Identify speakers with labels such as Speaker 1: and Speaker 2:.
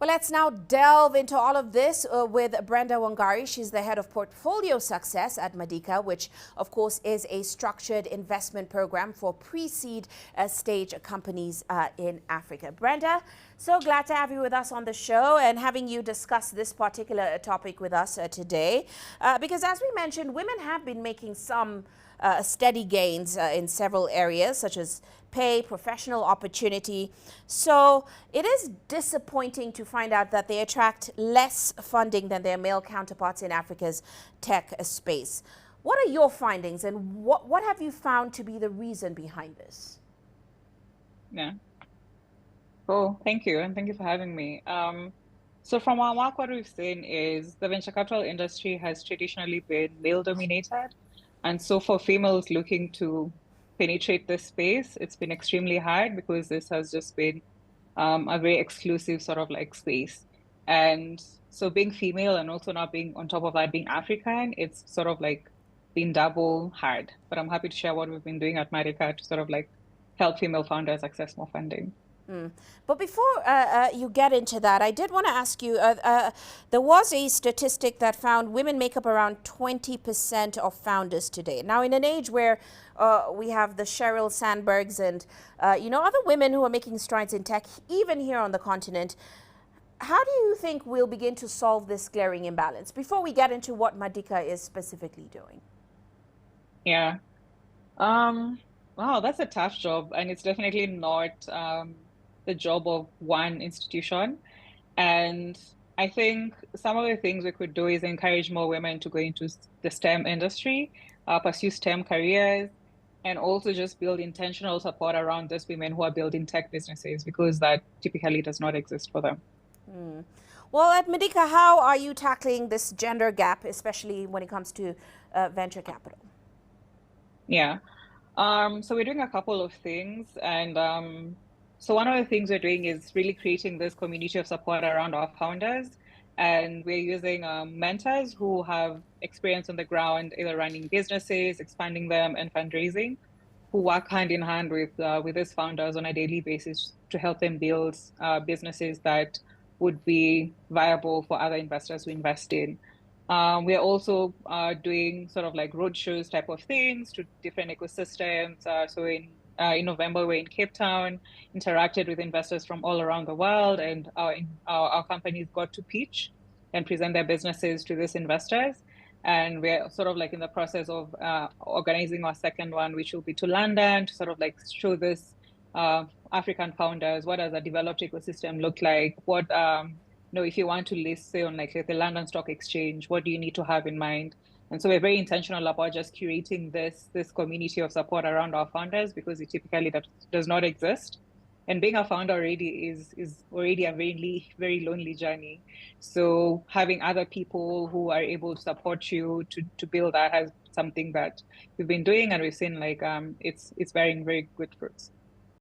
Speaker 1: Well, let's now delve into all of this with Brenda Wangari. She's the head of portfolio success at Medica, which, of course, is a structured investment program for pre-seed stage companies in Africa. Brenda, so glad to have you with us on the show and having you discuss this particular topic with us today. Because as we mentioned, women have been making some steady gains in several areas, such as pay, professional opportunity. So it is disappointing to find out that they attract less funding than their male counterparts in Africa's tech space. What are your findings, and what have you found to be the reason behind this?
Speaker 2: Yeah. Cool. Thank you. And thank you for having me. So from our work, what we've seen is the venture capital industry has traditionally been male dominated. And so for females looking to penetrate this space, it's been extremely hard because this has just been a very exclusive sort of like space. And so being female and also not being on top of that, being African, it's sort of like been double hard. But I'm happy to share what we've been doing at Medica to sort of like help female founders access more funding.
Speaker 1: But before you get into that, I did want to ask you, there was a statistic that found women make up around 20% of founders today. Now, in an age where we have the Sheryl Sandbergs and, other women who are making strides in tech, even here on the continent, how do you think we'll begin to solve this glaring imbalance before we get into what Medica is specifically doing?
Speaker 2: Yeah. Wow, that's a tough job, and it's definitely not the job of one institution. And I think some of the things we could do is encourage more women to go into the STEM industry, pursue STEM careers, and also just build intentional support around those women who are building tech businesses, because that typically does not exist for them.
Speaker 1: Well, at Medica, how are you tackling this gender gap, especially when it comes to venture capital?
Speaker 2: Yeah. So we're doing a couple of things, and so one of the things we're doing is really creating this community of support around our founders, and we're using mentors who have experience on the ground, either running businesses, expanding them, and fundraising, who work hand in hand with these founders on a daily basis to help them build businesses that would be viable for other investors to invest in. We are also doing sort of like roadshows type of things to different ecosystems. So in November, we're in Cape Town, interacted with investors from all around the world, and our companies got to pitch and present their businesses to these investors. And we're sort of like in the process of organizing our second one, which will be to London, to sort of like show this African founders, what does a developed ecosystem look like? What if you want to list, say, on like the London Stock Exchange, what do you need to have in mind? And so we're very intentional about just curating this community of support around our founders, because it typically does not exist. And being a founder already is already a very, very lonely journey. So having other people who are able to support you to build that has something that we've been doing, and we've seen like it's bearing very good fruits.